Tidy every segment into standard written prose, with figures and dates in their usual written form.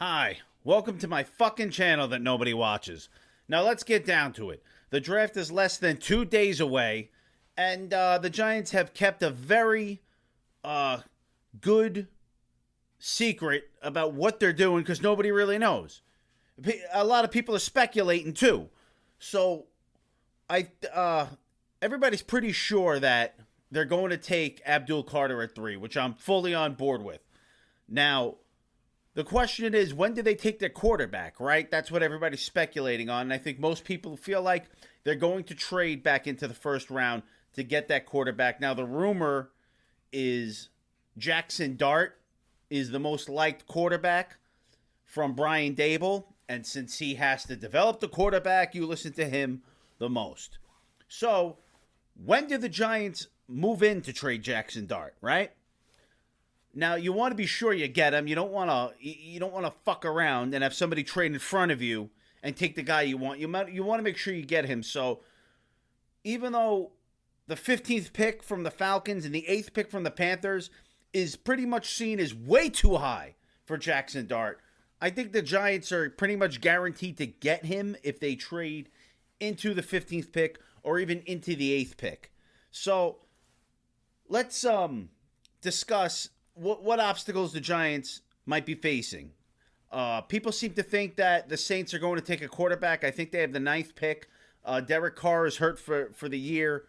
Hi, welcome to my fucking channel that nobody watches. Now let's get down to it. The draft is less than 2 days away, and the Giants have kept a very good secret about what they're doing because nobody really knows. A lot of people are speculating too. So everybody's pretty sure that they're going to take Abdul Carter at 3, which I'm fully on board with. Now, the question is, when do they take their quarterback, right? That's what everybody's speculating on. And I think most people feel like they're going to trade back into the first round to get that quarterback. Now, the rumor is Jackson Dart is the most liked quarterback from Brian Dable. And since he has to develop the quarterback, you listen to him the most. So, when do the Giants move in to trade Jackson Dart, right? Now, you want to be sure you get him. You don't want to fuck around and have somebody trade in front of you and take the guy you want. You want to make sure you get him. So, even though the 15th pick from the Falcons and the 8th pick from the Panthers is pretty much seen as way too high for Jackson Dart, I think the Giants are pretty much guaranteed to get him if they trade into the 15th pick or even into the 8th pick. So, let's discuss what obstacles the Giants might be facing. People seem to think that the Saints are going to take a quarterback. I think they have the 9th pick. Derek Carr is hurt for the year.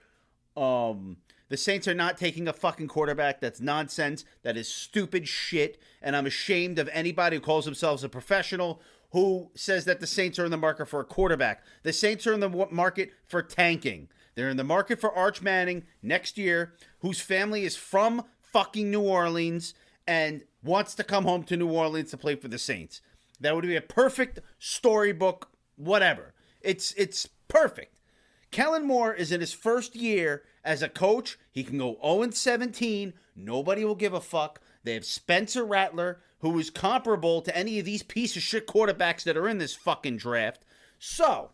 The Saints are not taking a fucking quarterback. That's nonsense. That is stupid shit. And I'm ashamed of anybody who calls themselves a professional who says that the Saints are in the market for a quarterback. The Saints are in the market for tanking. They're in the market for Arch Manning next year, whose family is from fucking New Orleans and wants to come home to New Orleans to play for the Saints. That would be a perfect storybook, whatever. It's perfect. Kellen Moore is in his first year as a coach. He can go 0-17. Nobody will give a fuck. They have Spencer Rattler, who is comparable to any of these piece of shit quarterbacks that are in this fucking draft. So,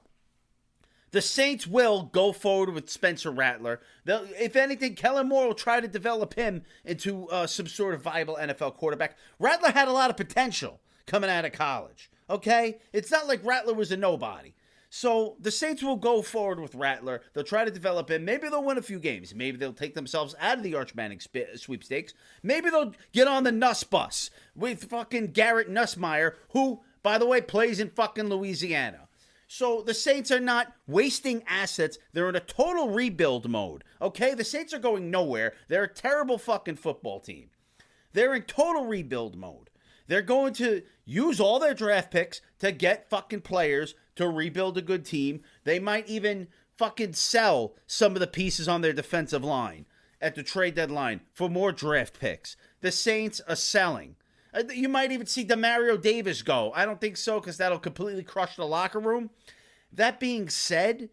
the Saints will go forward with Spencer Rattler. If anything, Kellen Moore will try to develop him into some sort of viable NFL quarterback. Rattler had a lot of potential coming out of college, okay? It's not like Rattler was a nobody. So the Saints will go forward with Rattler. They'll try to develop him. Maybe they'll win a few games. Maybe they'll take themselves out of the Arch Manning sweepstakes. Maybe they'll get on the Nuss bus with fucking Garrett Nussmeier, who, by the way, plays in fucking Louisiana. So the Saints are not wasting assets. They're in a total rebuild mode. Okay? The Saints are going nowhere. They're a terrible fucking football team. They're in total rebuild mode. They're going to use all their draft picks to get fucking players to rebuild a good team. They might even fucking sell some of the pieces on their defensive line at the trade deadline for more draft picks. The Saints are selling. You might even see Demario Davis go. I don't think so because that'll completely crush the locker room. That being said,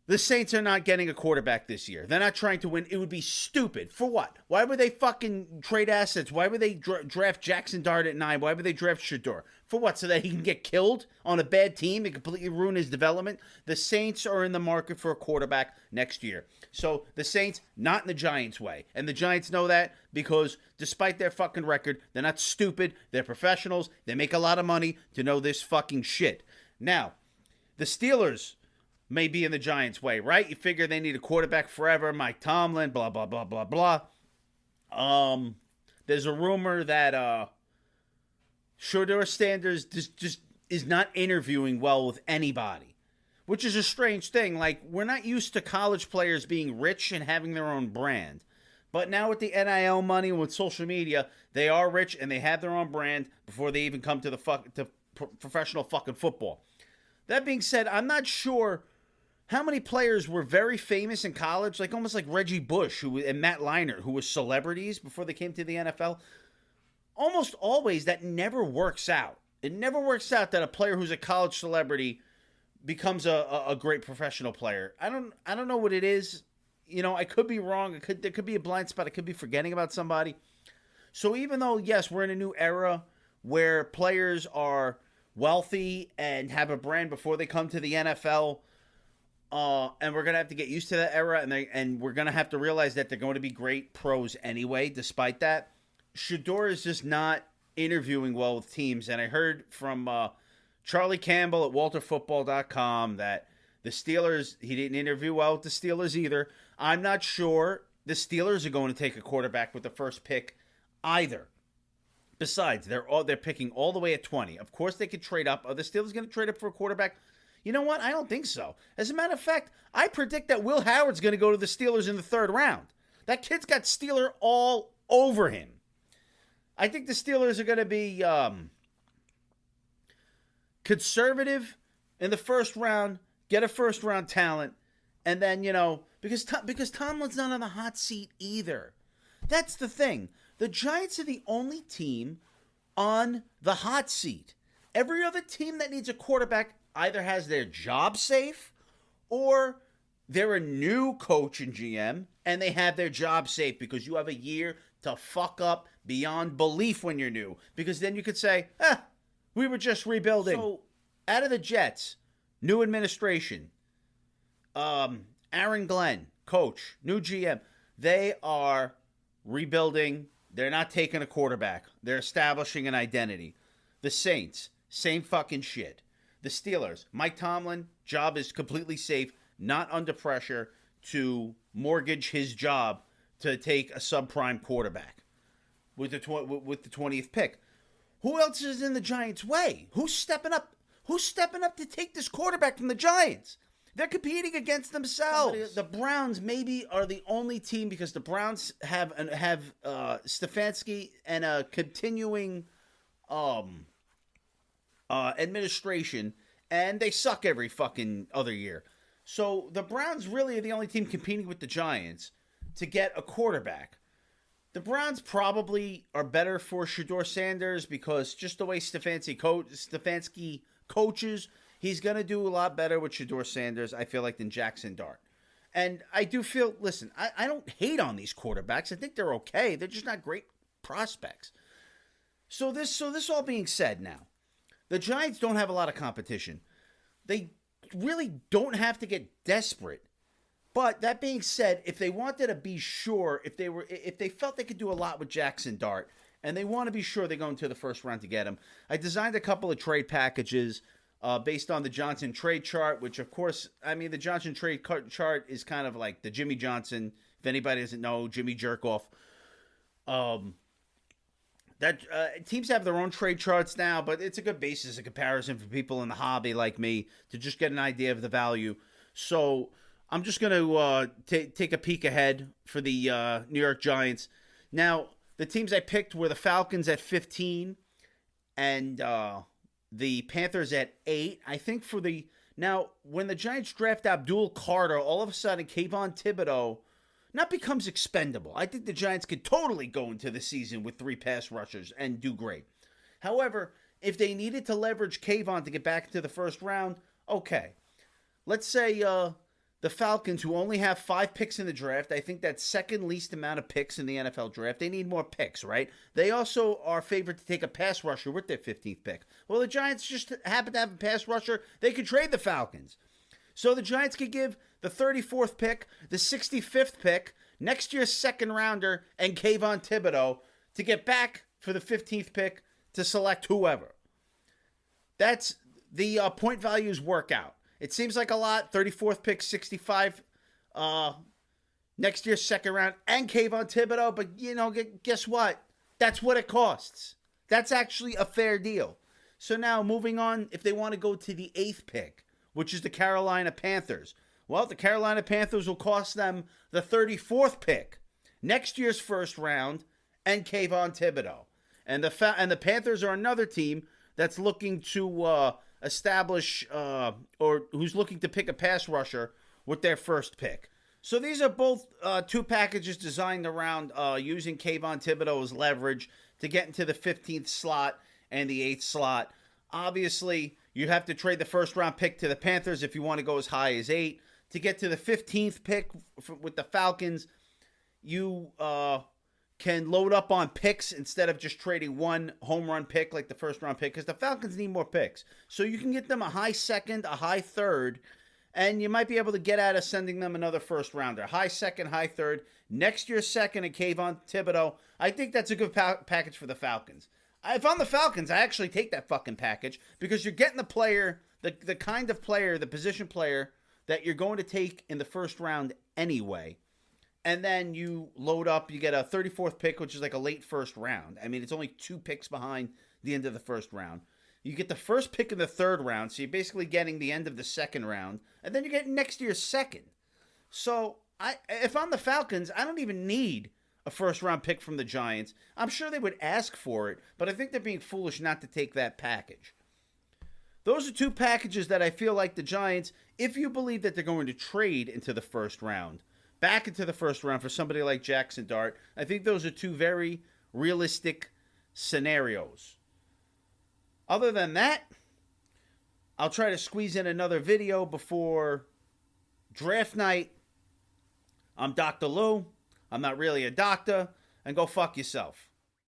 the Saints are not getting a quarterback this year. They're not trying to win. It would be stupid. For what? Why would they fucking trade assets? Why would they draft Jackson Dart at 9? Why would they draft Shador? For what? So that he can get killed on a bad team and completely ruin his development? The Saints are in the market for a quarterback next year. So the Saints, not in the Giants' way. And the Giants know that because despite their fucking record, they're not stupid. They're professionals. They make a lot of money to know this fucking shit. Now, the Steelers may be in the Giants' way, right? You figure they need a quarterback forever. Mike Tomlin, blah, blah, blah, blah, blah. There's a rumor that Shador Sanders just is not interviewing well with anybody, which is a strange thing. Like, we're not used to college players being rich and having their own brand. But now with the NIL money and with social media, they are rich and they have their own brand before they even come to the professional fucking football. That being said, I'm not sure how many players were very famous in college, like almost like Reggie Bush and Matt Leinart, who were celebrities before they came to the NFL. Almost always that never works out. It never works out that a player who's a college celebrity becomes a great professional player. I don't know what it is. You know, I could be wrong. There could be a blind spot. I could be forgetting about somebody. So even though, yes, we're in a new era where players are wealthy and have a brand before they come to the NFL, and we're going to have to get used to that era, and we're going to have to realize that they're going to be great pros anyway, despite that. Shador is just not interviewing well with teams. And I heard from Charlie Campbell at WalterFootball.com that the Steelers, he didn't interview well with the Steelers either. I'm not sure the Steelers are going to take a quarterback with the first pick either. Besides, they're picking all the way at 20. Of course, they could trade up. Are the Steelers going to trade up for a quarterback? You know what? I don't think so. As a matter of fact, I predict that Will Howard's going to go to the Steelers in the third round. That kid's got Steeler all over him. I think the Steelers are going to be conservative in the first round, get a first round talent, and then, because Tomlin's not on the hot seat either. That's the thing. The Giants are the only team on the hot seat. Every other team that needs a quarterback either has their job safe or they're a new coach and GM and they have their job safe because you have a year to fuck up beyond belief when you're new. Because then you could say, we were just rebuilding. So, out of the Jets, new administration, Aaron Glenn, coach, new GM, they are rebuilding. They're not taking a quarterback. They're establishing an identity. The Saints, same fucking shit. The Steelers, Mike Tomlin, job is completely safe, not under pressure to mortgage his job to take a subprime quarterback with the 20th pick. Who else is in the Giants' way? Who's stepping up? Who's stepping up to take this quarterback from the Giants? They're competing against themselves. The Browns maybe are the only team because the Browns have Stefanski and a continuing administration, and they suck every fucking other year. So the Browns really are the only team competing with the Giants to get a quarterback. The Browns probably are better for Shedeur Sanders because just the way Stefanski coaches, he's going to do a lot better with Shedeur Sanders, I feel like, than Jackson Dart. And I do feel, listen, I don't hate on these quarterbacks. I think they're okay. They're just not great prospects. So this all being said now, the Giants don't have a lot of competition. They really don't have to get desperate. But that being said, if they wanted to be sure, if they felt they could do a lot with Jackson Dart, and they want to be sure they're going to the first round to get him, I designed a couple of trade packages based on the Johnson trade chart, which, of course, I mean, the Johnson trade chart is kind of like the Jimmy Johnson, if anybody doesn't know, Jimmy Jerkoff. Teams have their own trade charts now, but it's a good basis of comparison for people in the hobby like me to just get an idea of the value. So I'm just going to take a peek ahead for the New York Giants. Now, the teams I picked were the Falcons at 15 and the Panthers at 8. I think now, when the Giants draft Abdul Carter, all of a sudden, Kayvon Thibodeau not becomes expendable. I think the Giants could totally go into the season with 3 pass rushers and do great. However, if they needed to leverage Kayvon to get back into the first round, okay. Let's say the Falcons, who only have 5 picks in the draft, I think that's second least amount of picks in the NFL draft. They need more picks, right? They also are favored to take a pass rusher with their 15th pick. Well, the Giants just happen to have a pass rusher. They could trade the Falcons. So the Giants could give the 34th pick, the 65th pick, next year's second rounder, and Kayvon Thibodeau to get back for the 15th pick to select whoever. That's the point values work out. It seems like a lot. 34th pick, 65 next year's second round, and Kayvon Thibodeau. But, guess what? That's what it costs. That's actually a fair deal. So now moving on, if they want to go to the 8th pick, which is the Carolina Panthers. Well, the Carolina Panthers will cost them the 34th pick, next year's first round, and Kayvon Thibodeau. And the Panthers are another team that's looking to establish or who's looking to pick a pass rusher with their first pick. So these are both 2 packages designed around using Kayvon Thibodeau as leverage to get into the 15th slot and the 8th slot. Obviously, you have to trade the first round pick to the Panthers if you want to go as high as 8. To get to the 15th pick with the Falcons, you can load up on picks instead of just trading 1 home run pick like the first round pick, because the Falcons need more picks. So you can get them a high second, a high third, and you might be able to get out of sending them another first rounder. High second, high third, next year's second and Kayvon Thibodeau. I think that's a good package for the Falcons. If I'm the Falcons, I actually take that fucking package because you're getting the player, the kind of player, the position player that you're going to take in the first round anyway. And then you load up, you get a 34th pick, which is like a late first round. I mean, it's only 2 picks behind the end of the first round. You get the first pick in the third round, so you're basically getting the end of the second round. And then you're getting next year's second. So if I'm the Falcons, I don't even need a first-round pick from the Giants. I'm sure they would ask for it, but I think they're being foolish not to take that package. Those are 2 packages that I feel like the Giants, if you believe that they're going to trade into the first round, back into the first round for somebody like Jackson Dart, I think those are 2 very realistic scenarios. Other than that, I'll try to squeeze in another video before draft night. I'm Dr. Lou. I'm not really a doctor. And go fuck yourself.